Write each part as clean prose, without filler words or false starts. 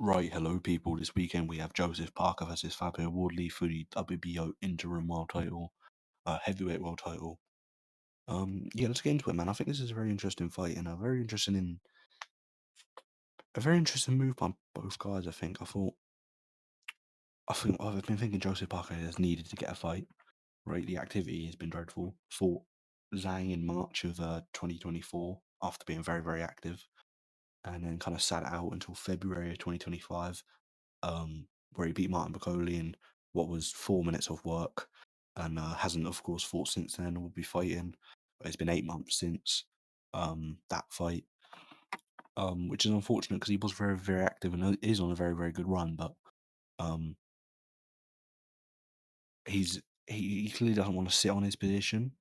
Right, hello people. This weekend we have Joseph Parker versus Fabio Wardley for the WBO interim world title, heavyweight world title. Yeah, let's get into it, man. I think this is a very interesting fight and a very interesting move by both guys. I think I've been thinking Joseph Parker has needed to get a fight. Right, the activity has been dreadful. Fought Zhang in March of 2024 after being very active, and then kind of sat out until February of 2025. Where he beat Martin Bakole in what was 4 minutes of work, and hasn't, of course, fought since then. Will be fighting. It's been 8 months since that fight, which is unfortunate because he was very active and is on a very good run. But um, he clearly doesn't want to sit on his position.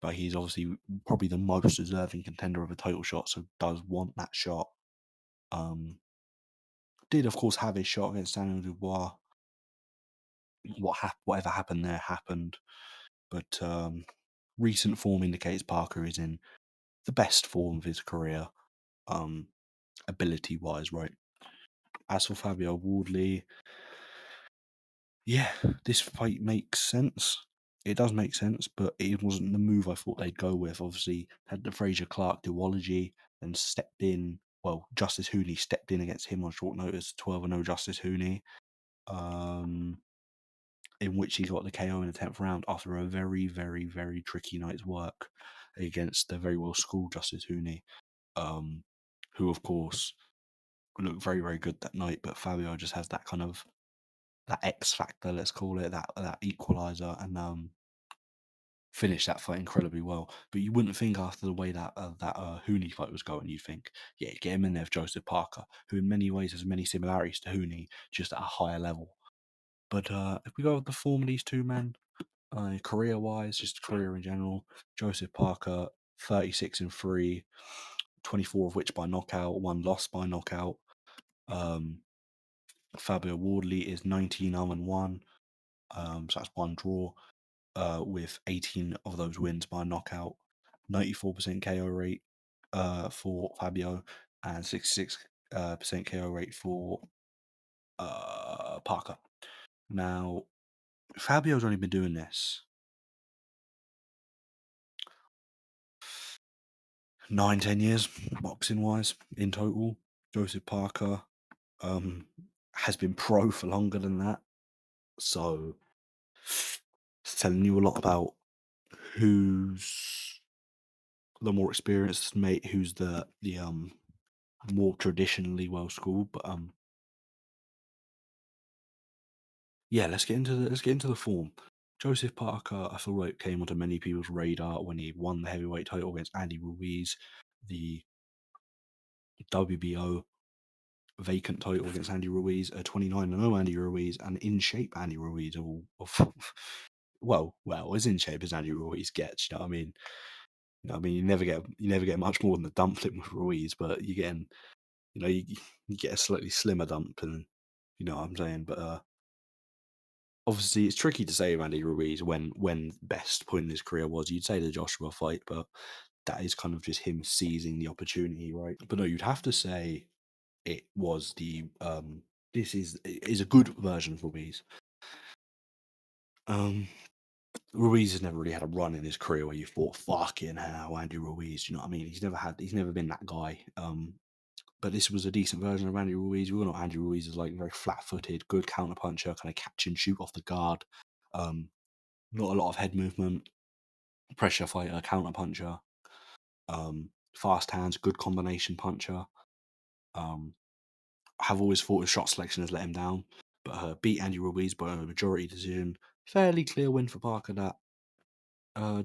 But he's obviously probably the most deserving contender of a title shot, so does want that shot. Um, did of course have his shot against Daniel Dubois. Whatever happened there happened. But recent form indicates Parker is in the best form of his career, um, ability wise, right? As for Fabio Wardley, yeah, this fight makes sense. It does make sense, but it wasn't the move I thought they'd go with. Obviously, had the Fraser Clark duology, then stepped in. Well, Justice Hooney stepped in against him on short notice, 12-0 Justice Hooney, in which he got the KO in the 10th round after a very tricky night's work against the very well schooled Justice Hooney, who of course looked very good that night. But Fabio just has that kind of that X factor, let's call it that equalizer, and finished that fight incredibly well. But you wouldn't think after the way that Hooney fight was going, you'd think, yeah, get him in there with Joseph Parker, who in many ways has many similarities to Hooney, just at a higher level. But if we go with the form of these two men, career wise, just career in general, Joseph Parker, 36-3, 24 of which by knockout, one lost by knockout. Fabio Wardley is 19-1, so that's one draw, with 18 of those wins by knockout, 94% KO rate for Fabio, and 66% KO rate for Parker. Now, Fabio's only been doing this 9-10 years, boxing wise, in total. Joseph Parker has been pro for longer than that. So it's telling you a lot about who's the more experienced mate, who's the more traditionally well schooled. But yeah, let's get into the form. Joseph Parker, I feel like, came onto many people's radar when he won the heavyweight title against Andy Ruiz, the WBO vacant title against Andy Ruiz, a 29-0 Andy Ruiz, and in shape Andy Ruiz. Well, as in shape as Andy Ruiz gets. You know what I mean? You never get much more than the dumpling with Ruiz, but you're getting, you get a slightly slimmer dump, and you know what I'm saying. But obviously, it's tricky to say of Andy Ruiz when best point in his career was. You'd say the Joshua fight, but that is kind of just him seizing the opportunity, right? But no, you'd have to say it was the this is a good version of Ruiz. Um, Ruiz has never really had a run in his career where you thought, fucking hell, Andy Ruiz. You know what I mean? He's never been that guy. But this was a decent version of Andy Ruiz. We all know Andy Ruiz is like very flat-footed, good counterpuncher, kind of catch and shoot off the guard. Not a lot of head movement, pressure fighter, counterpuncher. Fast hands, good combination puncher. Have always thought his shot selection has let him down, but beat Andy Ruiz by a majority decision. Fairly clear win for Parker. That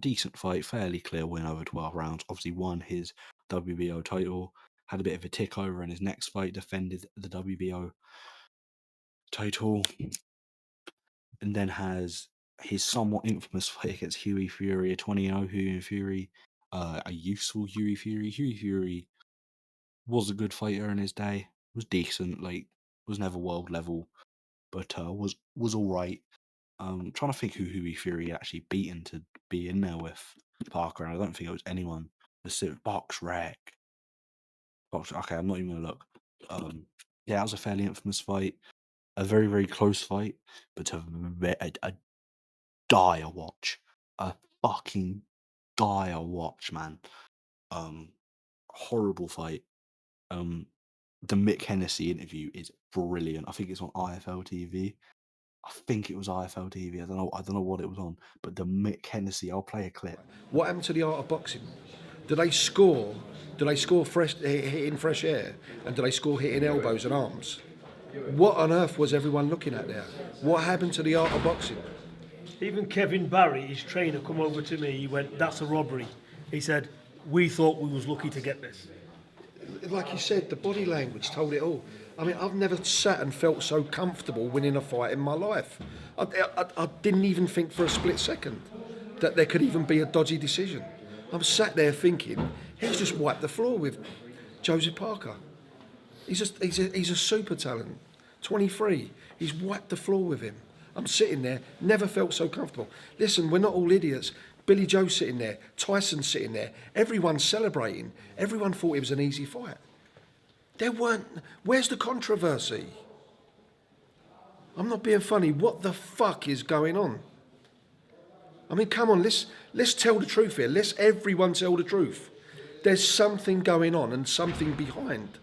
decent fight, fairly clear win over 12 rounds. Obviously won his WBO title. Had a bit of a tick over in his next fight, defended the WBO title, and then has his somewhat infamous fight against Hughie Fury, a 20-0 Hughie Fury, a useful Hughie Fury. Hughie Fury was a good fighter in his day, was decent, like, was never world level, but was all right. Trying to think who Hughie Fury actually beaten to be in there with Parker, and I don't think it was anyone. The Box Rec. Box. Okay, I'm not even gonna look. Yeah, that was a fairly infamous fight, a very, very close fight, but a dire watch, a fucking dire watch, man. Um, Horrible fight. Um, the Mick Hennessy interview is brilliant. I think it's on IFL TV. I think it was IFL TV. I don't know. I don't know what it was on, but the Mick Hennessy. I'll play a clip. What happened to the art of boxing? Do they score? Do they score hitting fresh air? And do they score hitting elbows and arms? What on earth was everyone looking at there? What happened to the art of boxing? Even Kevin Barry, his trainer, come over to me. He went, "That's a robbery." He said, "We thought we was lucky to get this." Like you said, the body language told it all. I mean, I've never sat and felt so comfortable winning a fight in my life. I didn't even think for a split second that there could even be a dodgy decision. I'm sat there thinking, he's just wiped the floor with Joseph Parker. He's a super talent. 23. He's wiped the floor with him. I'm sitting there, never felt so comfortable. Listen, we're not all idiots. Billy Joe's sitting there, Tyson's sitting there, everyone's celebrating. Everyone thought it was an easy fight. There weren't. Where's the controversy? I'm not being funny. What the fuck is going on? I mean, come on, let's tell the truth here. Let's everyone tell the truth. There's something going on and something behind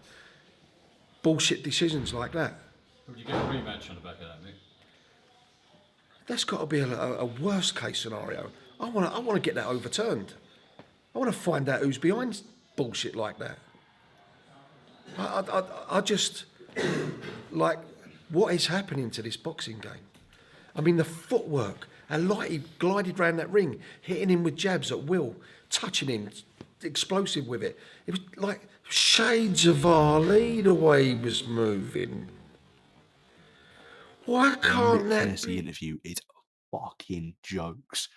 bullshit decisions like that. Would you get a rematch on the back of that, Mick? That's got to be a worst case scenario. I want to get that overturned. I want to find out who's behind bullshit like that. I just like what is happening to this boxing game. I mean, the footwork, how light he glided round that ring, hitting him with jabs at will, touching him, explosive with it. It was like shades of Ali the way he was moving. Why can't Mick that Hennessy be? interview is fucking jokes.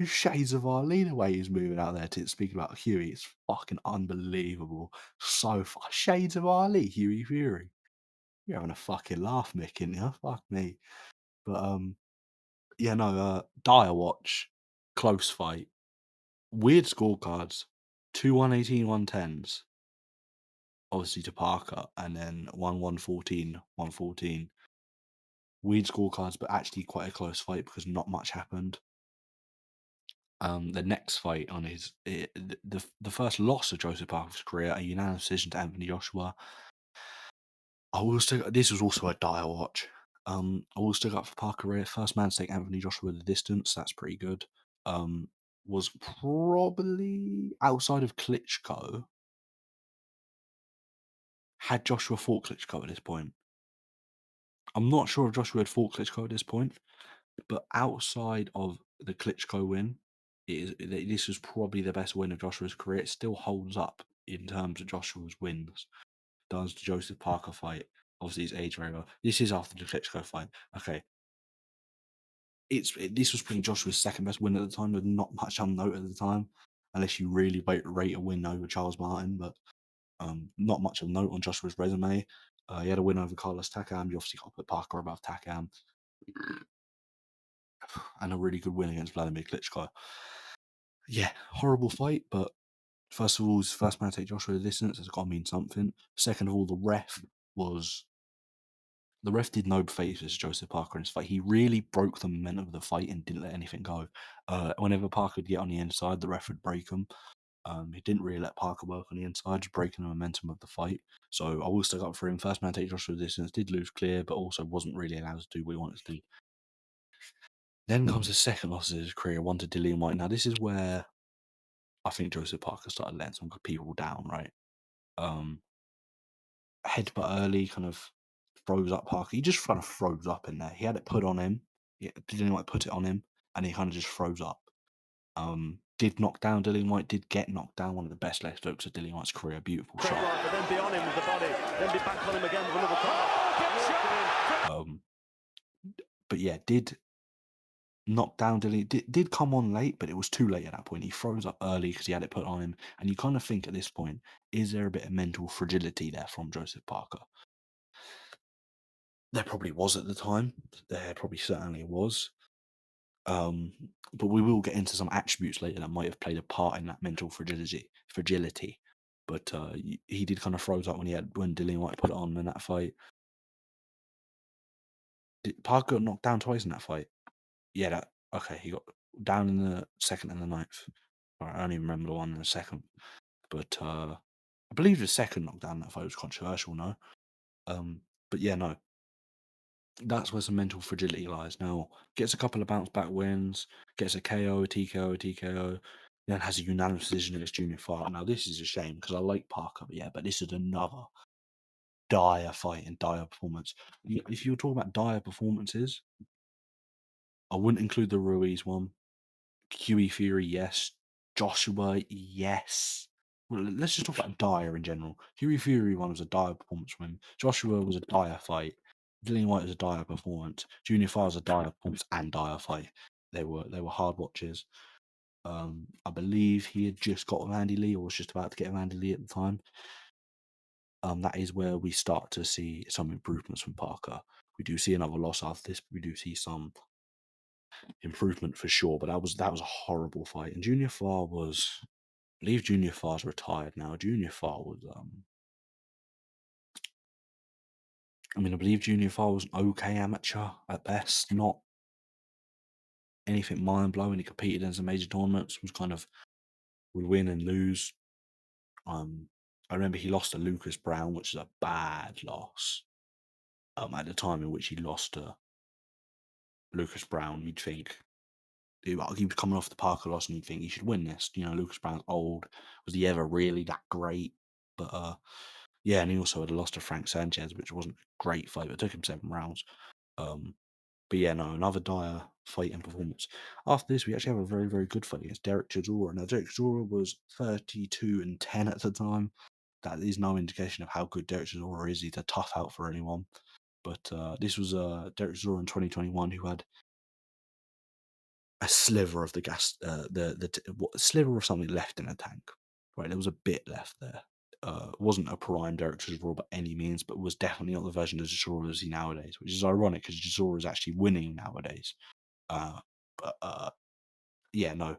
Shades of Ali the way he's moving out there to speak about Huey. It's fucking unbelievable. So far, shades of Ali, Huey Fury. You're having a fucking laugh, Mick, ain't you? Fuck me. But yeah, no, dire watch, close fight, weird scorecards, 2 118 110s, obviously to Parker, and then 1 114 114. Weird scorecards, but actually quite a close fight because not much happened. The next fight on the first loss of Joseph Parker's career, a unanimous decision to Anthony Joshua. This was also a dire watch. I will stick up for Parker Ray. First man to take Anthony Joshua the distance. That's pretty good. Was probably outside of Klitschko. Had Joshua fought Klitschko at this point? I'm not sure if Joshua had fought Klitschko at this point, but outside of the Klitschko win, this was probably the best win of Joshua's career. It still holds up in terms of Joshua's wins. Does the Joseph Parker fight? Obviously, he's aged very well. This is after the Klitschko fight. Okay. This was probably Joshua's second best win at the time, with not much on note at the time, unless you really rate a win over Charles Martin, but not much of note on Joshua's resume. He had a win over Carlos Takam. You obviously got to put Parker above Takam. And a really good win against Vladimir Klitschko. Yeah, horrible fight, but first of all, first man to take Joshua the distance has got to mean something. Second of all, the ref did no favors to Joseph Parker in his fight. He really broke the momentum of the fight and didn't let anything go. Whenever Parker would get on the inside, the ref would break him. He didn't really let Parker work on the inside, just breaking the momentum of the fight. So I will stick up for him. First man to take Joshua the distance, did lose clear, but also wasn't really allowed to do what he wanted to do. Then comes the second loss of his career, one to Dillian White. Now, this is where I think Joseph Parker started letting some good people down, right? Headbutt early kind of froze up Parker. He just kind of froze up in there. He had it put on him. Dillian White put it on him, and he kind of just froze up. Did knock down Dillian White, did get knocked down. One of the best leg strokes of Dillian White's career. Beautiful shot. Right, but then be on him with the body, then be back on him again with another corner. But yeah, did knock down Dillian. Did come on late, but it was too late at that point. He froze up early because he had it put on him. And you kind of think at this point, is there a bit of mental fragility there from Joseph Parker? There probably was at the time. There probably certainly was. But we will get into some attributes later that might have played a part in that mental fragility. but he did kind of froze up when Dillian White put it on in that fight. Parker got knocked down twice in that fight. Yeah, okay. He got down in the second and the ninth. I don't even remember the one in the second, but I believe the second knockdown in that fight was controversial. No, but yeah, no. That's where some mental fragility lies. Now, gets a couple of bounce back wins, gets a KO, a TKO, a TKO, then has a unanimous decision against Junior Farr. Now, this is a shame because I like Parker, but this is another dire fight and dire performance. If you were talking about dire performances, I wouldn't include the Ruiz one. QE Fury, yes. Joshua, yes. Well, let's just talk about dire in general. Huey Fury one was a dire performance from him. Joshua was a dire fight. Dillian White was a dire performance. Junior Farr was a dire performance and dire fight. They were hard watches. I believe he had just got with Andy Lee or was just about to get with Andy Lee at the time. That is where we start to see some improvements from Parker. We do see another loss after this, but we do see some improvement for sure. But that was a horrible fight. And Junior Farr was, I believe Junior Farr's retired now. Junior Farr was I believe Junior Farr was an okay amateur at best, not anything mind blowing. He competed in some major tournaments, was kind of would win and lose. I remember he lost to Lucas Brown, which is a bad loss. At the time in which he lost to Lucas Brown, you'd think he was coming off the Parker loss, and you'd think he should win this. Lucas Brown's old. Was he ever really that great? But yeah, and he also had lost to Frank Sanchez, which wasn't a great fight, but it took him 7 rounds. But yeah, no, another dire fight and performance. After this, we actually have a very, very good fight against Derek Chisora. Now, Derek Chisora was 32-10 at the time. That is no indication of how good Derek Chisora is. He's a tough out for anyone. But this was Derek Chisora in 2021 who had a sliver of the gas, sliver of something left in the tank. Right, there was a bit left there. Wasn't a prime Derek Chisora by any means, but was definitely not the version of Chisora as he nowadays, which is ironic because Chisora is actually winning nowadays. But yeah, no.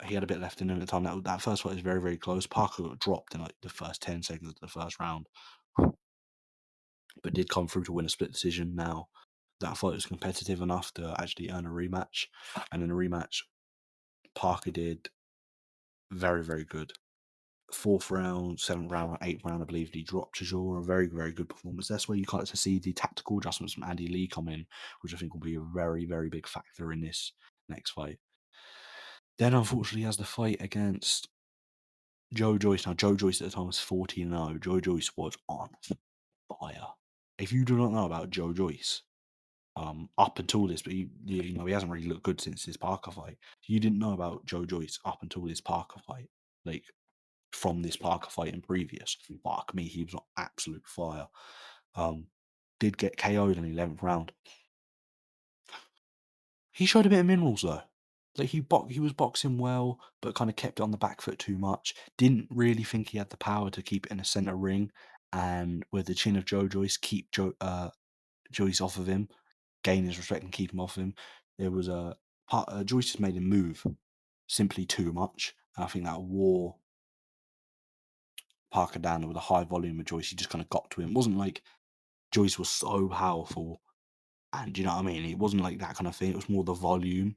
He had a bit left in him at the time. That first fight was very, very close. Parker got dropped in like the first 10 seconds of the first round, but did come through to win a split decision. Now, that fight was competitive enough to actually earn a rematch, and in a rematch, Parker did very, very good. 4th round, 7th round, 8th round, I believe he dropped Chisora. A very, very good performance. That's where you start to see the tactical adjustments from Andy Lee come in, which I think will be a very, very big factor in this next fight. Then, unfortunately, has the fight against Joe Joyce. Now, Joe Joyce at the time was 14-0. Joe Joyce was on fire. If you do not know about Joe Joyce, up until this, but he hasn't really looked good since his Parker fight. You didn't know about Joe Joyce up until this Parker fight, like from this Parker fight and previous. Fuck me, he was on absolute fire. Did get KO'd in the 11th round. He showed a bit of minerals though. Like he was boxing well, but kind of kept it on the back foot too much. Didn't really think he had the power to keep it in a center ring, and with the chin of Joe Joyce, keep Joyce off of him, gain his respect and keep him off him. There was a part. Joyce has made him move simply too much. And I think that wore Parker down with a high volume of Joyce. He just kind of got to him. It wasn't like Joyce was so powerful, and you know what I mean. It wasn't like that kind of thing. It was more the volume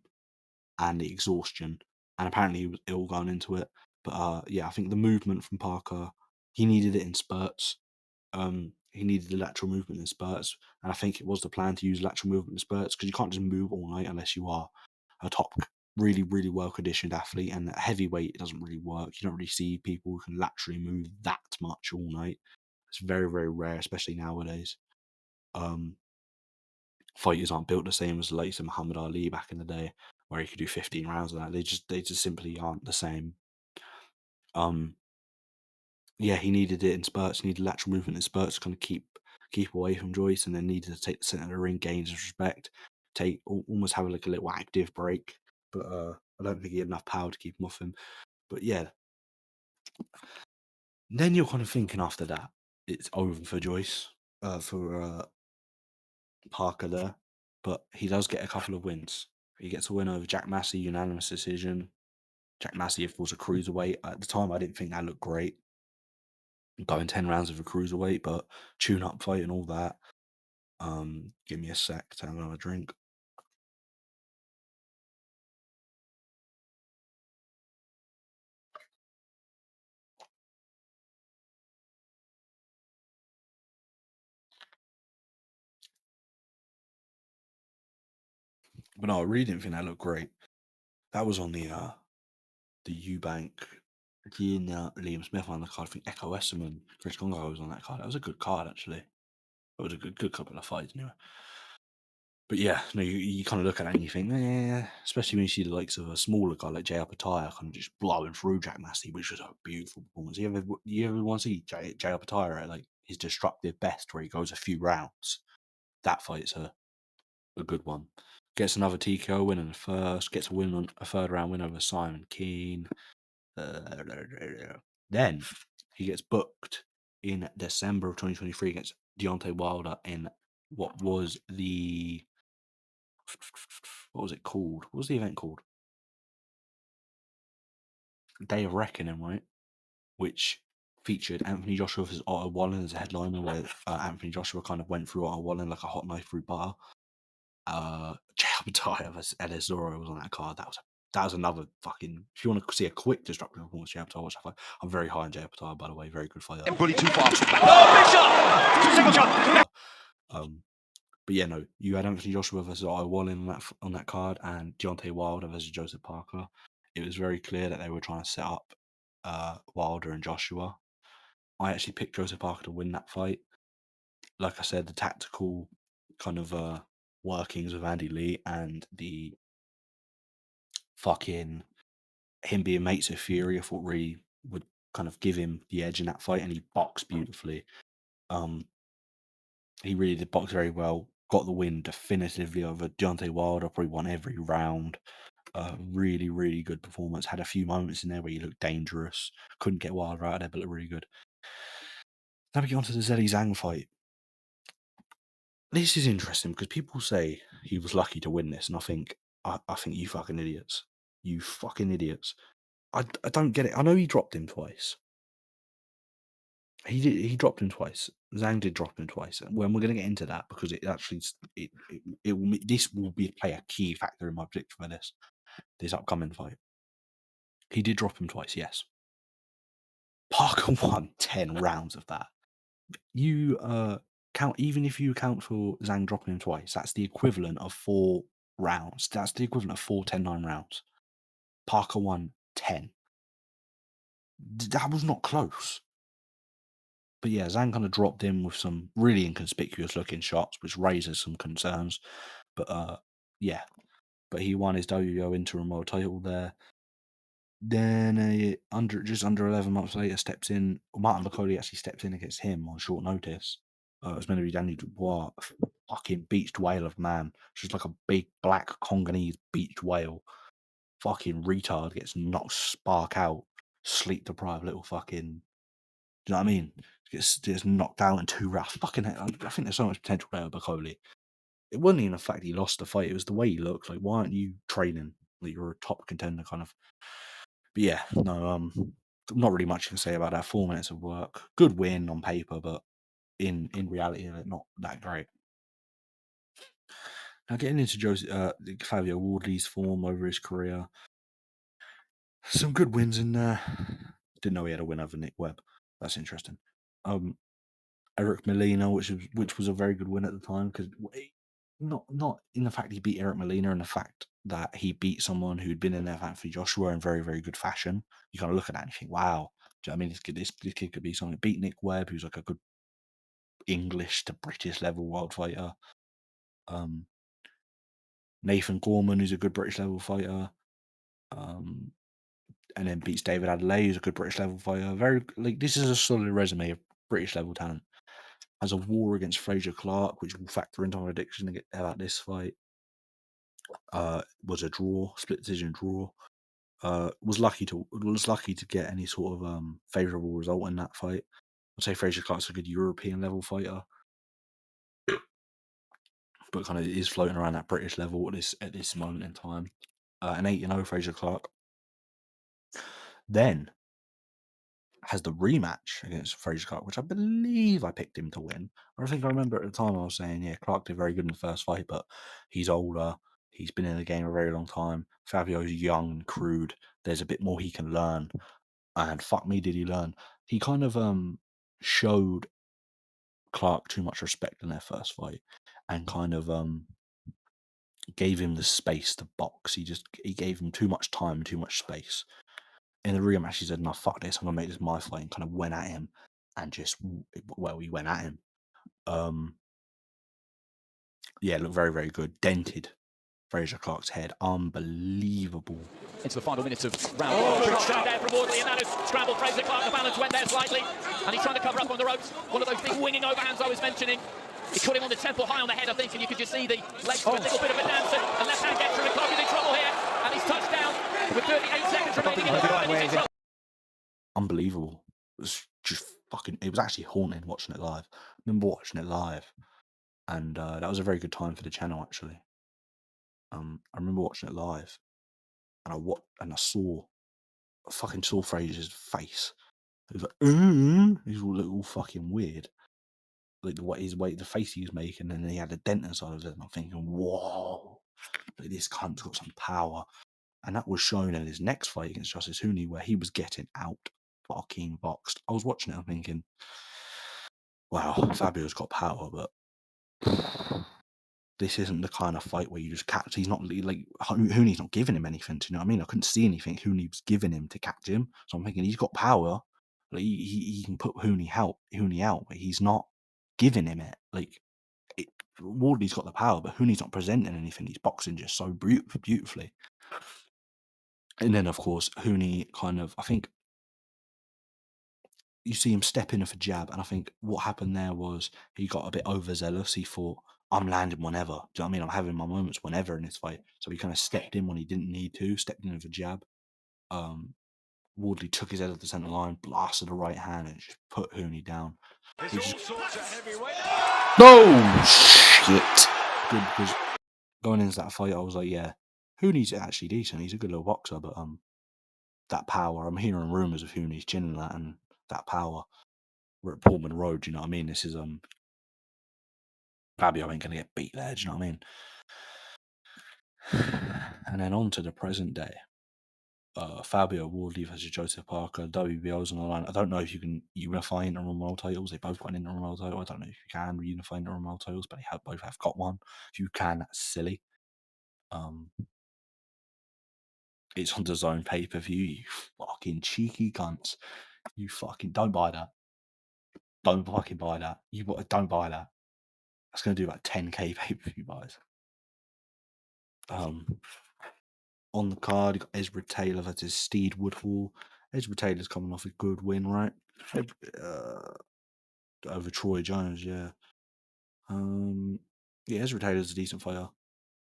and the exhaustion, and apparently he was ill going into it. But yeah, I think the movement from Parker, he needed it in spurts. He needed the lateral movement in spurts, and I think it was the plan to use lateral movement in spurts because you can't just move all night unless you are a top, really, really well conditioned athlete. And at heavyweight, it doesn't really work. You don't really see people who can laterally move that much all night. It's very, very rare, especially nowadays. Fighters aren't built the same as the likes of Muhammad Ali back in the day, where he could do 15 rounds of that. They just simply aren't the same. Yeah, he needed it in spurts. He needed lateral movement in spurts to kind of keep away from Joyce, and then needed to take the center of the ring, gain his respect, almost have like a little active break. But I don't think he had enough power to keep him off him. But yeah, then you're kind of thinking after that it's over for Joyce, for Parker there, but he does get a couple of wins. He gets a win over Jack Massey, unanimous decision. Jack Massey, of course, a cruiserweight. At the time, I didn't think that looked great. going 10 rounds of a cruiserweight, but tune-up fight and all that. Give me a sec to have another drink. But no, I really didn't think that looked great. That was on the Eubank, Liam Smith on the card. I think Echo Esserman, Chris Congo was on that card. That was a good card, actually. It was a good couple of fights, anyway. But yeah, no, you kind of look at that and you think, especially when you see the likes of a smaller guy like Jay Apataya kind of just blowing through Jack Massey, which was a beautiful performance. You ever want to see Jay Apataya at like his destructive best where he goes a few rounds? That fight's a good one. Gets another TKO win in the first, gets a third round win over Simon Keane. Then he gets booked in December of 2023 against Deontay Wilder in what was it called? What was the event called? Day of Reckoning, right? Which featured Anthony Joshua versus Otto Wallen as a headliner, where Anthony Joshua kind of went through Otto Wallen like a hot knife through butter. Jay Abadaya versus Ellis Zoro was on that card. That was another fucking. If you want to see a quick destructive performance, Jay Abadaya, watch that fight. I'm very high on Jay Abadaya, by the way. Very good fighter. Bully too far. Oh, big shot! Single shot! But yeah, no, you had Anthony Joshua versus Otto Wallen on that card, and Deontay Wilder versus Joseph Parker. It was very clear that they were trying to set up Wilder and Joshua. I actually picked Joseph Parker to win that fight. Like I said, the tactical kind of workings of Andy Lee and the fucking him being mates with Fury, I thought really would kind of give him the edge in that fight, and he boxed beautifully. He really did box very well. Got the win definitively over Deontay Wilder. Probably won every round. Really, really good performance. Had a few moments in there where he looked dangerous. Couldn't get Wilder out of there, but looked really good. Now we get on to the Zhilei Zhang fight. This is interesting because people say he was lucky to win this, and I think you fucking idiots. You fucking idiots. I don't get it. I know he dropped him twice. He dropped him twice. Zhang did drop him twice. When we're going to get into that because it actually this will play a key factor in my prediction for this upcoming fight. He did drop him twice, yes. Parker won 10 rounds of that. You count, even if you account for Zhang dropping him twice, that's the equivalent of 4 rounds. That's the equivalent of 4 10-9 rounds. Parker won 10. That was not close. But yeah, Zhang kind of dropped in with some really inconspicuous looking shots, which raises some concerns. But yeah. But he won his WBO interim world title there. Then just under 11 months later, Martin McCauley actually steps in against him on short notice. It was meant to be Danny Dubois, a fucking beached whale of man. Just like a big black Congolese beached whale. Fucking retard gets knocked spark out, sleep deprived little fucking. Do you know what I mean? Gets knocked out in 2 rounds. Fucking hell, I think there's so much potential there with Bacoli. It wasn't even the fact he lost the fight. It was the way he looked. Like, why aren't you training? Like, you're a top contender, kind of. But yeah, no, not really much you can say about that. 4 minutes of work. Good win on paper, but in reality, not that great. Now, getting into Fabio Wardley's form over his career. Some good wins in there. Didn't know he had a win over Nick Webb. That's interesting. Eric Molina, which was a very good win at the time, because not in the fact he beat Eric Molina, and the fact that he beat someone who'd been in there with Anthony Joshua in very, very good fashion. You kind of look at that and you think, wow, do you know what I mean? This kid could be something. Beat Nick Webb, who's like a good English to British level world fighter. Nathan Gorman, who's a good British level fighter. And then beats David Adelaide, who's a good British level fighter. This is a solid resume of British level talent. Has a war against Fraser Clark, which will factor into our prediction about this fight. Was a draw, split decision draw. Was lucky to get any sort of favourable result in that fight. I'd say Fraser Clark's a good European level fighter, but kind of is floating around that British level at this moment in time. An 8-0 Fraser Clark. Then has the rematch against Fraser Clark, which I believe I picked him to win. I think I remember at the time I was saying, yeah, Clark did very good in the first fight, but he's older. He's been in the game a very long time. Fabio's young and crude. There's a bit more he can learn. And fuck me, did he learn. He kind of showed Clark too much respect in their first fight and kind of gave him the space to box. He gave him too much time, too much space. In the rematch, he said, "No, fuck this. I'm gonna make this my fight," and kind of went at him, and just he went at him. Yeah, looked very, very good. Dented Fraser Clark's head. Unbelievable. Into the final minutes of round one. Big shot there from Wardley, and that has scrambled Fraser Clark. The balance went there slightly, and he's trying to cover up on the ropes. One of those big winging overhands I was mentioning. He caught him on the temple, high on the head, I think, and you could just see the legs do a little bit of a dance, and left hand gets through, and Clark is in trouble here, and he's touched down with 38 seconds remaining in the round, and he's in trouble. Unbelievable. It was just fucking. It was actually haunting watching it live. I remember watching it live, and that was a very good time for the channel actually. I remember watching it live, and I saw Fraser's face. He was like, he's all fucking weird. Like the face he was making, and then he had a dent inside of it, and I'm thinking, whoa, like, this cunt's got some power. And that was shown in his next fight against Justice Hooney, where he was getting out fucking boxed. I was watching it, I'm thinking, wow, Fabio's got power, but this isn't the kind of fight where you just catch. He's not like Hooney's not giving him anything. Do you know what I mean? I couldn't see anything Hooney was giving him to catch him. So I'm thinking he's got power. Like he can put Hooney out, but he's not giving him it. Like Wardley's got the power, but Hooney's not presenting anything. He's boxing just so beautifully. And then of course Hooney kind of, I think you see him step in for jab, and I think what happened there was he got a bit overzealous. He thought, I'm landing whenever. Do you know what I mean? I'm having my moments whenever in this fight. So he kind of stepped in when he didn't need to, stepped in for jab. Wardley took his head off the centre line, blasted a right hand, and just put Hooney down. No shit. Good, because going into that fight, I was like, yeah, Hooney's actually decent. He's a good little boxer, but that power, I'm hearing rumours of Hooney's chin and that, and that power. We're at Pullman Road, do you know what I mean? This is Fabio ain't gonna get beat there, do you know what I mean? And then on to the present day. Fabio Wardley versus Joseph Parker. WBO's on the line. I don't know if you can unify interim world titles. They both got an interim world title. I don't know if you can unify interim world titles, but they both have got one. If you can, that's silly. It's on the Zone pay-per-view. You fucking cheeky cunts. You fucking don't buy that. Don't fucking buy that. Don't buy that. That's going to do about 10k pay-per-view buys. On the card, you got Ezra Taylor versus Steed Woodhall. Ezra Taylor's coming off a good win, right? Over Troy Jones, yeah. Yeah, Ezra Taylor's a decent fighter.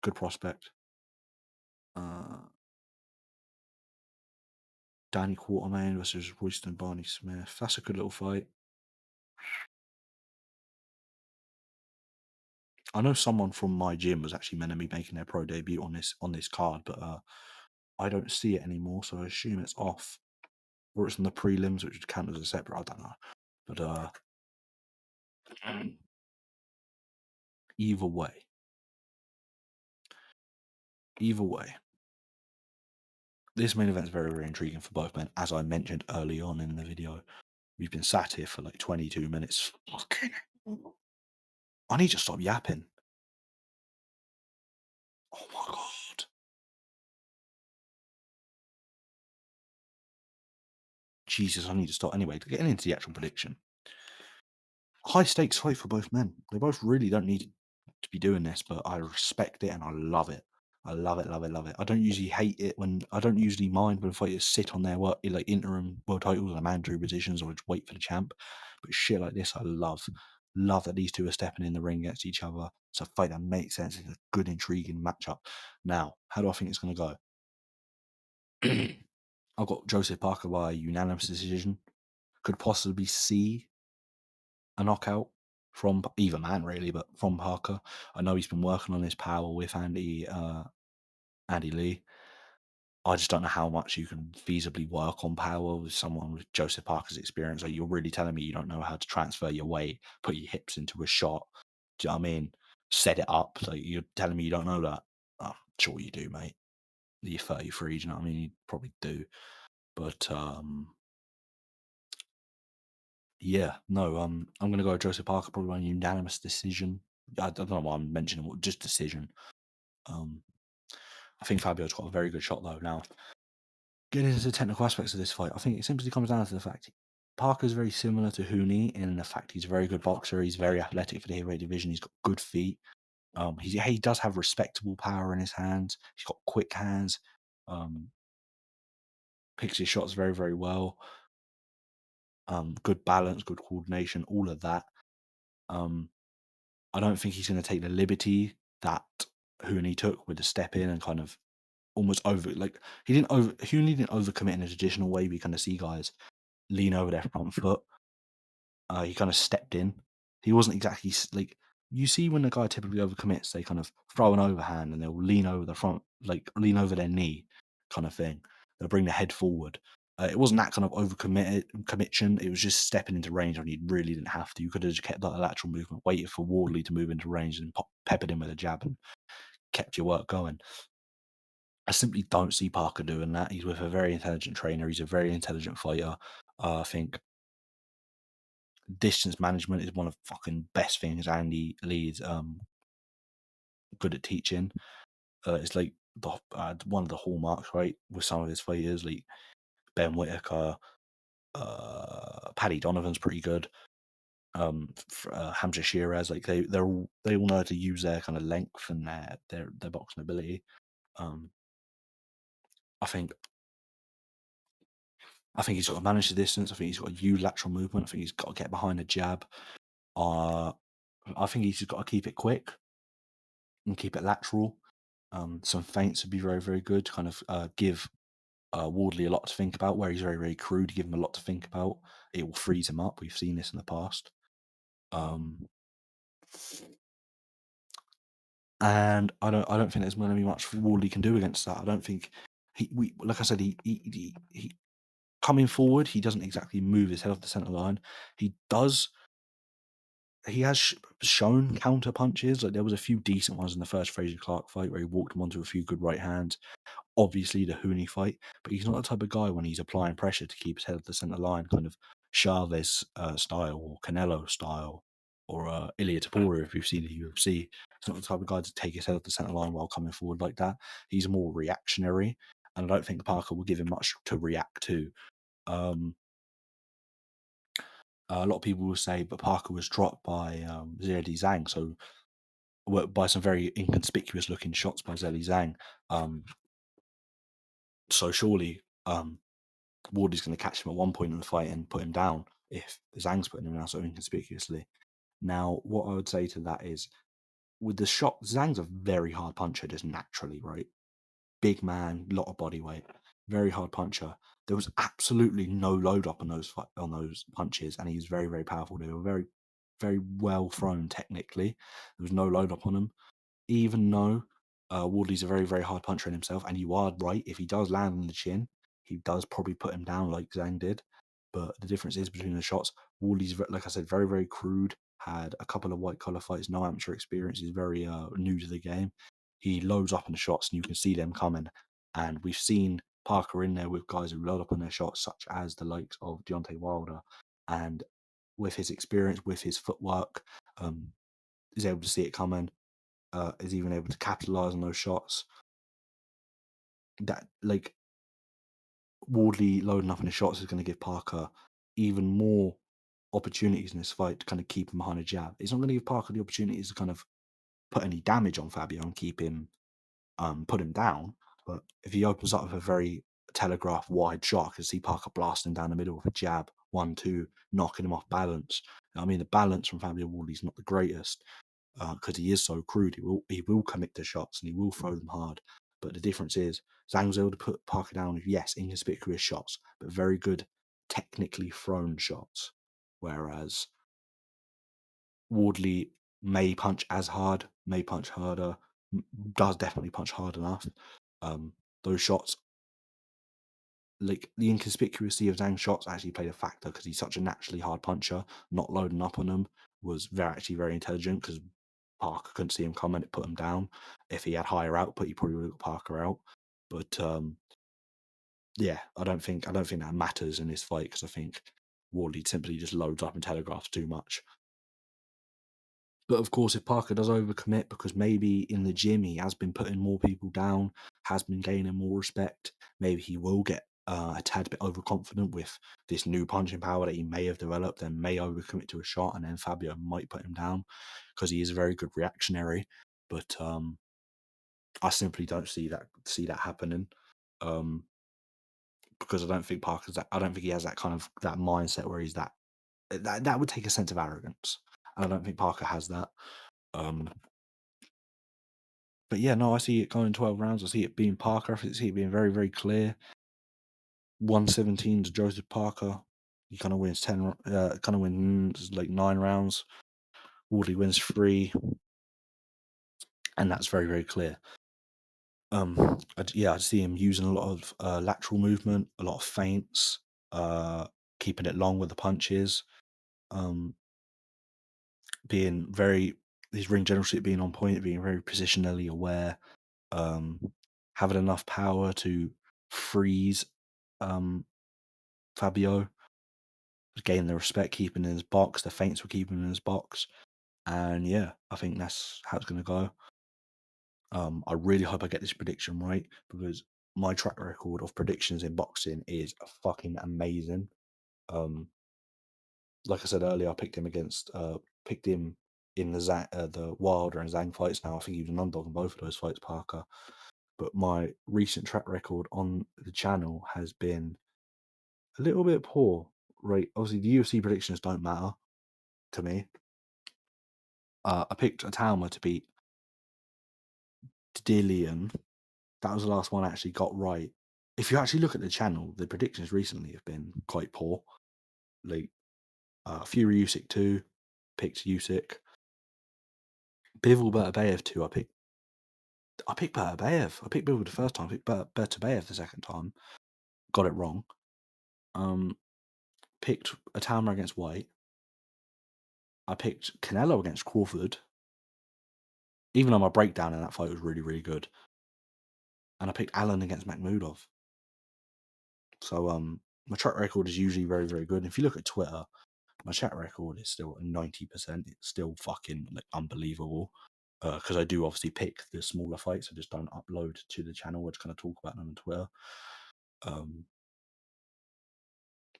Good prospect. Danny Quartermain versus Royston Barney Smith. That's a good little fight. I know someone from my gym was actually meant to be making their pro debut on this card, but I don't see it anymore, so I assume it's off. Or it's in the prelims, which would count as a separate, I don't know. But either way, this main event is very, very intriguing for both men. As I mentioned early on in the video, we've been sat here for like 22 minutes. Fucking I need to stop yapping. Oh my god. Jesus, I need to stop. Anyway, getting into the actual prediction. High stakes fight for both men. They both really don't need to be doing this, but I respect it and I love it. I love it, love it, love it. I don't usually mind when fighters sit on their like interim world titles or mandatory positions or just wait for the champ. But shit like this, I love. Love that these two are stepping in the ring against each other. It's a fight that makes sense. It's a good, intriguing matchup. Now, how do I think it's going to go? I've got Joseph Parker by unanimous decision. Could possibly see a knockout from either man, really, but from Parker. I know he's been working on his power with Andy Lee. I just don't know how much you can feasibly work on power with someone with Joseph Parker's experience. Like, you're really telling me you don't know how to transfer your weight, put your hips into a shot. Do you know what I mean? Set it up. Like, you're telling me you don't know that. Oh, sure you do, mate. You're 33. Do you know what I mean? You probably do. But yeah, no. I'm gonna go with Joseph Parker probably by unanimous decision. I don't know why I'm mentioning just decision. Um, I think Fabio's got a very good shot though. Now, getting into the technical aspects of this fight, I think it simply comes down to the fact Parker's very similar to Hooney in the fact he's a very good boxer. He's very athletic for the heavyweight division. He's got good feet. He does have respectable power in his hands. He's got quick hands. Um, picks his shots very, very well. Good balance, good coordination, all of that. Um, I don't think he's going to take the liberty that Hooney took with the step in and kind of almost over like Hooney didn't overcommit in a traditional way. We kind of see guys lean over their front foot. He kind of stepped in. He wasn't exactly like you see when a guy typically overcommits, they kind of throw an overhand and they'll lean over the front, like lean over their knee, kind of thing. They'll bring their head forward. It wasn't that kind of committion. It was just stepping into range when you really didn't have to. You could have just kept that lateral movement, waited for Wardley to move into range and peppered him with a jab and kept your work going. I simply don't see Parker doing that. He's with a very intelligent trainer. He's a very intelligent fighter. I think distance management is one of the fucking best things Andy Lee is good at teaching. It's like one of the hallmarks, right, with some of his fighters, like Ben Whitaker, Paddy Donovan's pretty good. Hamza Sheeraz, like they all know how to use their kind of length and their boxing ability. Um, I think he's got to manage the distance. I think he's got to use lateral movement. I think he's got to get behind a jab. I think he's just got to keep it quick and keep it lateral. Some feints would be very, very good to kind of give Wardley a lot to think about. Where he's very, very crude, give him a lot to think about. It will freeze him up. We've seen this in the past. And I don't think there's going to be much Wardley can do against that. I don't think like I said, he coming forward, he doesn't exactly move his head off the center line. He does. He has shown counter punches. Like there was a few decent ones in the first Fraser Clark fight where he walked him onto a few good right hands. Obviously, the Hooney fight, but he's not the type of guy when he's applying pressure to keep his head off the center line, kind of Chavez style or Canelo style or Ilia Topuria, if you've seen the UFC. He's not the type of guy to take his head off the center line while coming forward like that. He's more reactionary, and I don't think Parker will give him much to react to. A lot of people will say, but Parker was dropped by Zhilei Zhang, so by some very inconspicuous looking shots by Zhilei Zhang. So surely Wardley's going to catch him at one point in the fight and put him down if Zhang's putting him down so inconspicuously. Now, what I would say to that is, with the shot, Zhang's a very hard puncher just naturally, right? Big man, lot of body weight, very hard puncher. There was absolutely no load up on those punches, and he was very, very powerful. They were very, very well thrown technically. There was no load up on them, even though Wardley's a very, very hard puncher in himself. And you are right, if he does land on the chin, he does probably put him down like Zhang did. But the difference is between the shots. Wardley's, like I said, very, very crude. Had a couple of white collar fights, no amateur experience. He's very new to the game. He loads up on the shots, and you can see them coming. And we've seen Parker in there with guys who load up on their shots, such as the likes of Deontay Wilder. And with his experience, with his footwork, is able to see it coming. Is even able to capitalize on those shots. That like Wardley loading up on his shots is going to give Parker even more opportunities in this fight to kind of keep him behind a jab. It's not going to give Parker the opportunities to kind of put any damage on Fabio and keep him put him down. But if he opens up with a very telegraph wide shot, I can see Parker blasting down the middle with a jab, 1-2, knocking him off balance. I mean, the balance from Fabio Wardley is not the greatest because he is so crude. He will commit to shots and he will throw them hard. But the difference is Zhang's able to put Parker down with, yes, inconspicuous shots, but very good technically thrown shots. Whereas Wardley may punch as hard, may punch harder, does definitely punch hard enough. Those shots like the inconspicuously of Zhang's shots actually played a factor because he's such a naturally hard puncher. Not loading up on them was actually very intelligent because Parker couldn't see him coming. It put him down. If he had higher output, he probably would have got Parker out. But yeah, I don't think that matters in this fight because I think Wardley simply just loads up and telegraphs too much. But of course, if Parker does overcommit because maybe in the gym he has been putting more people down, has been gaining more respect, maybe he will get a tad bit overconfident with this new punching power that he may have developed and may overcommit to a shot, and then Fabio might put him down because he is a very good reactionary. But I simply don't see that happening. Because I don't think I don't think he has that kind of that mindset where he's that would take a sense of arrogance. And I don't think Parker has that. But yeah, no, I see it going 12 rounds. I see it being Parker. I see it being very, very clear. 117 to Joseph Parker. He kind of wins 10. Kind of wins like 9 rounds. Wardley wins 3, and that's very, very clear. I see him using a lot of lateral movement, a lot of feints, keeping it long with the punches. Being very his ring generalship being on point, being very positionally aware, having enough power to freeze Fabio, gain the respect, keeping in his box. The feints were keeping in his box, and yeah, I think that's how it's going to go. I really hope I get this prediction right because my track record of predictions in boxing is fucking amazing. Like I said earlier, I picked him in the Wilder and Zhang fights. Now I think he was an underdog in both of those fights, Parker. But my recent track record on the channel has been a little bit poor. Right, obviously the UFC predictions don't matter to me. I picked Atalma to beat Dillian. That was the last one I actually got right. If you actually look at the channel, the predictions recently have been quite poor. Like Fury Usyk 2, picked Usyk. Bivol Bertabayev 2, I picked Bertabayev. I picked Bivol the first time, I picked Bertabayev the second time. Got it wrong. Picked Atalma against White. I picked Canelo against Crawford. Even though my breakdown in that fight was really, really good. And I picked Allen against Makhmudov. So my track record is usually very, very good. And if you look at Twitter, my track record is still 90%. It's still fucking like unbelievable. Because I do obviously pick the smaller fights. I just don't upload to the channel. I just kind of talk about them on Twitter.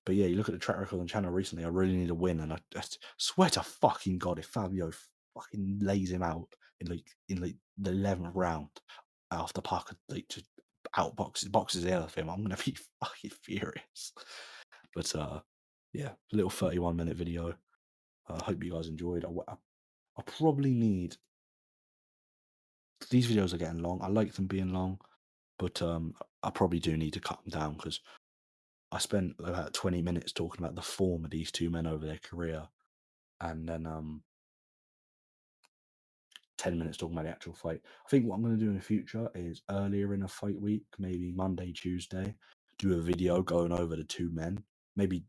But yeah, you look at the track record on the channel recently, I really need a win. And I just swear to fucking God, if Fabio fucking lays him out in the 11th round after Parker just boxes the other him, I'm gonna be fucking furious. But yeah, a little 31-minute video. I hope you guys enjoyed. I probably need these videos are getting long. I like them being long, but I probably do need to cut them down because I spent about 20 minutes talking about the form of these two men over their career, and then 10 minutes talking about the actual fight. I think what I'm going to do in the future is earlier in a fight week, maybe Monday, Tuesday, do a video going over the two men. Maybe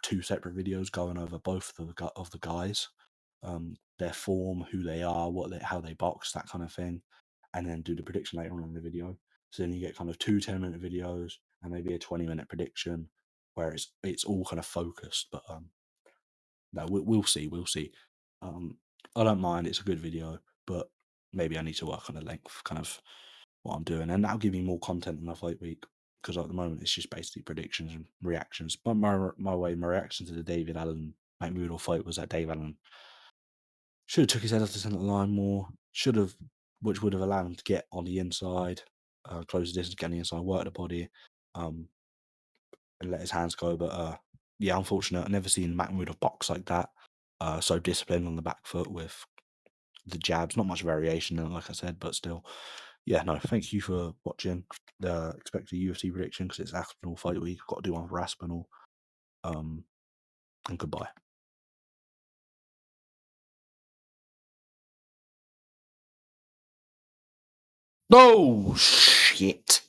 2 separate videos going over both of the guys, their form, who they are, how they box, that kind of thing, and then do the prediction later on in the video. So then you get kind of 2 10-minute videos and maybe a 20-minute prediction where it's all kind of focused. But no, we'll see. We'll see. I don't mind. It's a good video, but maybe I need to work on the length, kind of what I'm doing, and that'll give me more content in a fight week. Because at the moment it's just basically predictions and reactions. But my reaction to the David Allen Makhmudov fight was that Dave Allen should have took his head off the centre line more. Which would have allowed him to get on the inside, close the distance, get on the inside, work the body, and let his hands go. But yeah, unfortunate. I've never seen Makhmudov box like that. So disciplined on the back foot with the jabs. Not much variation in it, like I said, but still. Yeah, no, thank you for watching. Expect a UFC prediction because it's Aspinall fight week. I've got to do one for Aspinall. And goodbye. Oh, shit.